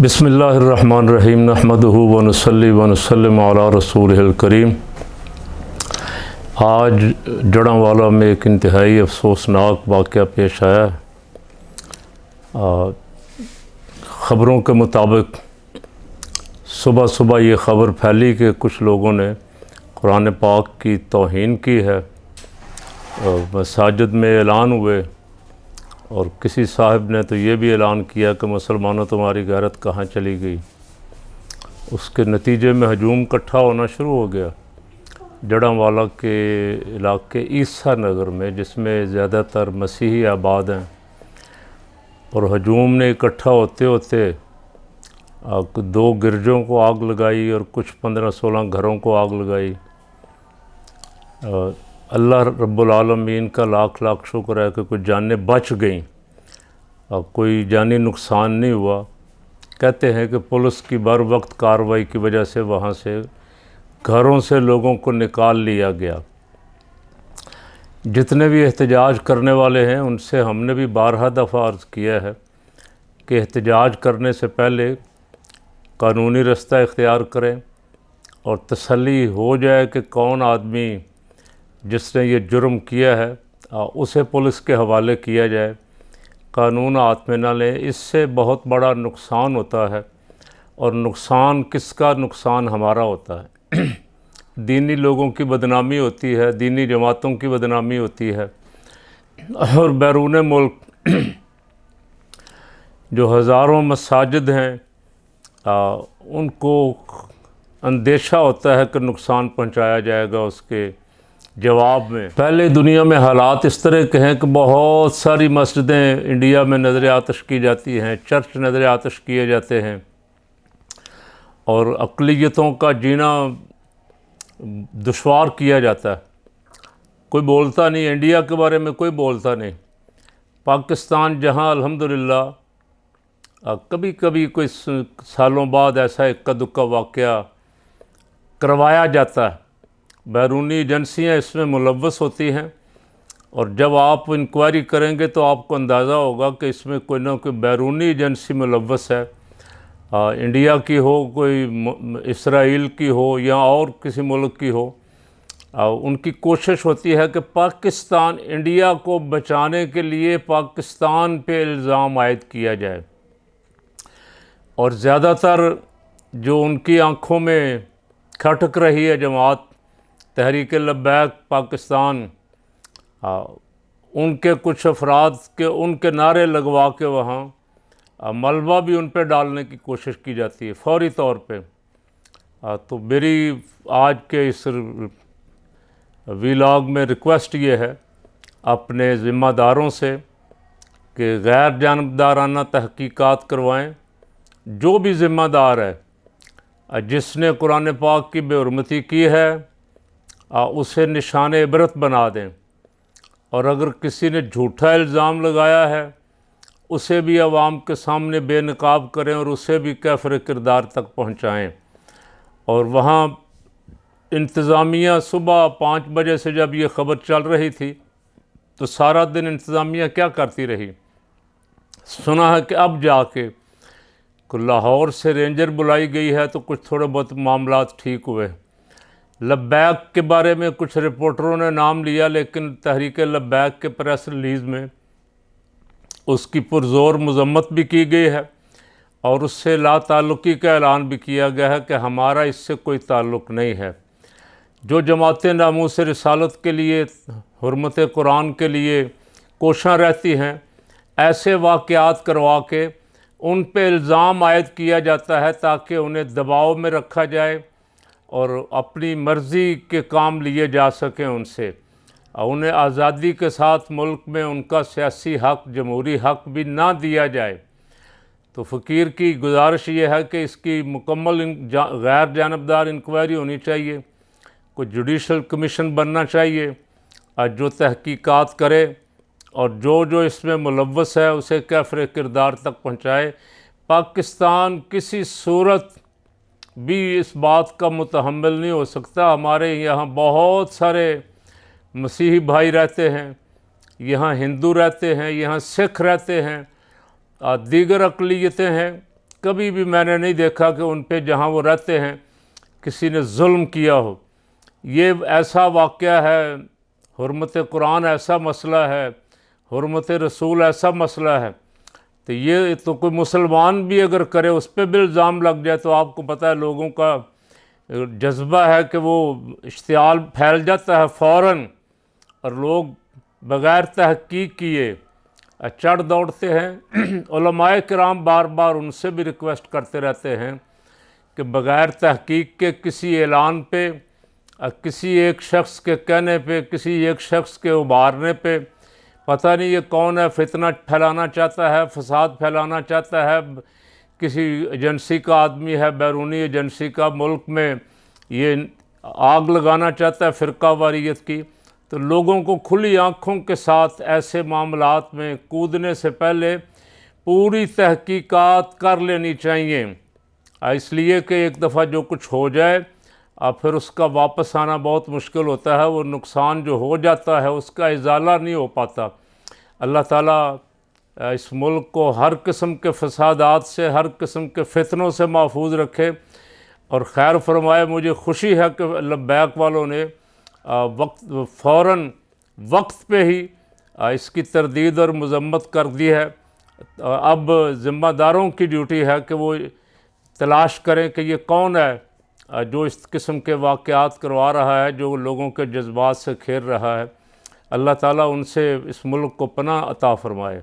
بسم اللہ الرحمن الرحیم نحمدہ ونصلی ونسلم علی رسولہ الکریم۔ آج جڑاں میں ایک انتہائی افسوسناک واقعہ پیش آیا ہے۔ خبروں کے مطابق صبح یہ خبر پھیلی کہ کچھ لوگوں نے قرآن پاک کی توہین کی ہے، مساجد میں اعلان ہوئے، اور کسی صاحب نے تو یہ بھی اعلان کیا کہ مسلمانوں تمہاری غیرت کہاں چلی گئی۔ اس کے نتیجے میں ہجوم اکٹھا ہونا شروع ہو گیا جڑاں کے علاقے عیسیٰ نگر میں، جس میں زیادہ تر مسیحی آباد ہیں، اور ہجوم نے اکٹھا ہوتے ہوتے 2 گرجوں کو آگ لگائی اور کچھ 15-16 گھروں کو آگ لگائی۔ اللہ رب العالمین کا لاکھ لاکھ شکر ہے کہ کچھ جانیں بچ گئیں، کوئی جانی نقصان نہیں ہوا۔ کہتے ہیں کہ پولیس کی بر وقت کارروائی کی وجہ سے وہاں سے گھروں سے لوگوں کو نکال لیا گیا۔ جتنے بھی احتجاج کرنے والے ہیں ان سے ہم نے بھی بارہا دفعہ عرض کیا ہے کہ احتجاج کرنے سے پہلے قانونی رستہ اختیار کریں اور تسلی ہو جائے کہ کون آدمی جس نے یہ جرم کیا ہے اسے پولیس کے حوالے کیا جائے، قانون ہاتھ میں نہ لیں۔ اس سے بہت بڑا نقصان ہوتا ہے، اور نقصان کس کا؟ نقصان ہمارا ہوتا ہے۔ دینی لوگوں کی بدنامی ہوتی ہے، دینی جماعتوں کی بدنامی ہوتی ہے، اور بیرون ملک جو ہزاروں مساجد ہیں ان کو اندیشہ ہوتا ہے کہ نقصان پہنچایا جائے گا اس کے جواب میں۔ پہلے دنیا میں حالات اس طرح کے ہیں کہ بہت ساری مسجدیں انڈیا میں نظر آتش کی جاتی ہیں، چرچ نظر آتش کیے جاتے ہیں، اور اقلیتوں کا جینا دشوار کیا جاتا ہے۔ کوئی بولتا نہیں، انڈیا کے بارے میں کوئی بولتا نہیں۔ پاکستان جہاں الحمدللہ کبھی کبھی کوئی سالوں بعد ایسا اکا دکا واقعہ کروایا جاتا ہے، بیرونی ایجنسیاں اس میں ملوث ہوتی ہیں، اور جب آپ انکوائری کریں گے تو آپ کو اندازہ ہوگا کہ اس میں کوئی نہ کوئی بیرونی ایجنسی ملوث ہے، انڈیا کی ہو، کوئی اسرائیل کی ہو، یا اور کسی ملک کی ہو۔ ان کی کوشش ہوتی ہے کہ پاکستان، انڈیا کو بچانے کے لیے پاکستان پہ الزام عائد کیا جائے، اور زیادہ تر جو ان کی آنکھوں میں کھٹک رہی ہے جماعت تحریک لبیک پاکستان، ان کے کچھ افراد کے ان کے نعرے لگوا کے وہاں ملبہ بھی ان پہ ڈالنے کی کوشش کی جاتی ہے فوری طور پہ۔ تو میری آج کے اس ویلاگ میں ریکویسٹ یہ ہے اپنے ذمہ داروں سے کہ غیر جانبدارانہ تحقیقات کروائیں۔ جو بھی ذمہ دار ہے، جس نے قرآن پاک کی بے حرمتی کی ہے، اسے نشان عبرت بنا دیں، اور اگر کسی نے جھوٹا الزام لگایا ہے اسے بھی عوام کے سامنے بے نقاب کریں اور اسے بھی کیفر کردار تک پہنچائیں۔ اور وہاں انتظامیہ صبح 5 بجے سے جب یہ خبر چل رہی تھی تو سارا دن انتظامیہ کیا کرتی رہی؟ سنا ہے کہ اب جا کے لاہور سے رینجر بلائی گئی ہے تو کچھ تھوڑے بہت معاملات ٹھیک ہوئے۔ لبیک کے بارے میں کچھ رپورٹروں نے نام لیا، لیکن تحریک لبیک کے پریس ریلیز میں اس کی پرزور مذمت بھی کی گئی ہے، اور اس سے لا تعلقی کا اعلان بھی کیا گیا ہے کہ ہمارا اس سے کوئی تعلق نہیں ہے۔ جو جماعتیں ناموس رسالت کے لیے، حرمت قرآن کے لیے کوشاں رہتی ہیں، ایسے واقعات کروا کے ان پہ الزام عائد کیا جاتا ہے تاکہ انہیں دباؤ میں رکھا جائے اور اپنی مرضی کے کام لیے جا سکیں ان سے، انہیں آزادی کے ساتھ ملک میں ان کا سیاسی حق، جمہوری حق بھی نہ دیا جائے۔ تو فقیر کی گزارش یہ ہے کہ اس کی مکمل غیر جانبدار انکوائری ہونی چاہیے، کوئی جوڈیشل کمیشن بننا چاہیے جو تحقیقات کرے، اور جو اس میں ملوث ہے اسے کیفر کردار تک پہنچائے۔ پاکستان کسی صورت بھی اس بات کا متحمل نہیں ہو سکتا۔ ہمارے یہاں بہت سارے مسیحی بھائی رہتے ہیں، یہاں ہندو رہتے ہیں، یہاں سکھ رہتے ہیں، دیگر اقلیتیں ہیں، کبھی بھی میں نے نہیں دیکھا کہ ان پہ جہاں وہ رہتے ہیں کسی نے ظلم کیا ہو۔ یہ ایسا واقعہ ہے، حرمت قرآن ایسا مسئلہ ہے، حرمت رسول ایسا مسئلہ ہے، تو یہ تو کوئی مسلمان بھی اگر کرے اس پہ بھی الزام لگ جائے تو آپ کو پتہ ہے لوگوں کا جذبہ ہے کہ وہ اشتعال پھیل جاتا ہے فوراً، اور لوگ بغیر تحقیق کیے چڑھ دوڑتے ہیں۔ علماء کرام بار بار ان سے بھی ریکویسٹ کرتے رہتے ہیں کہ بغیر تحقیق کے کسی اعلان پہ، کسی ایک شخص کے کہنے پہ، کسی ایک شخص کے ابھارنے پہ، پتہ نہیں یہ کون ہے، فتنہ پھیلانا چاہتا ہے، فساد پھیلانا چاہتا ہے، کسی ایجنسی کا آدمی ہے، بیرونی ایجنسی کا، ملک میں یہ آگ لگانا چاہتا ہے فرقہ واریت کی، تو لوگوں کو کھلی آنکھوں کے ساتھ ایسے معاملات میں کودنے سے پہلے پوری تحقیقات کر لینی چاہیے، اس لیے کہ ایک دفعہ جو کچھ ہو جائے پھر اس کا واپس آنا بہت مشکل ہوتا ہے، وہ نقصان جو ہو جاتا ہے اس کا ازالہ نہیں ہو پاتا۔ اللہ تعالیٰ اس ملک کو ہر قسم کے فسادات سے، ہر قسم کے فتنوں سے محفوظ رکھے اور خیر فرمائے۔ مجھے خوشی ہے کہ لبیک والوں نے فوراً وقت پہ ہی اس کی تردید اور مذمت کر دی ہے۔ اب ذمہ داروں کی ڈیوٹی ہے کہ وہ تلاش کریں کہ یہ کون ہے جو اس قسم کے واقعات کروا رہا ہے، جو لوگوں کے جذبات سے کھیل رہا ہے۔ اللہ تعالیٰ ان سے اس ملک کو پناہ عطا فرمائے۔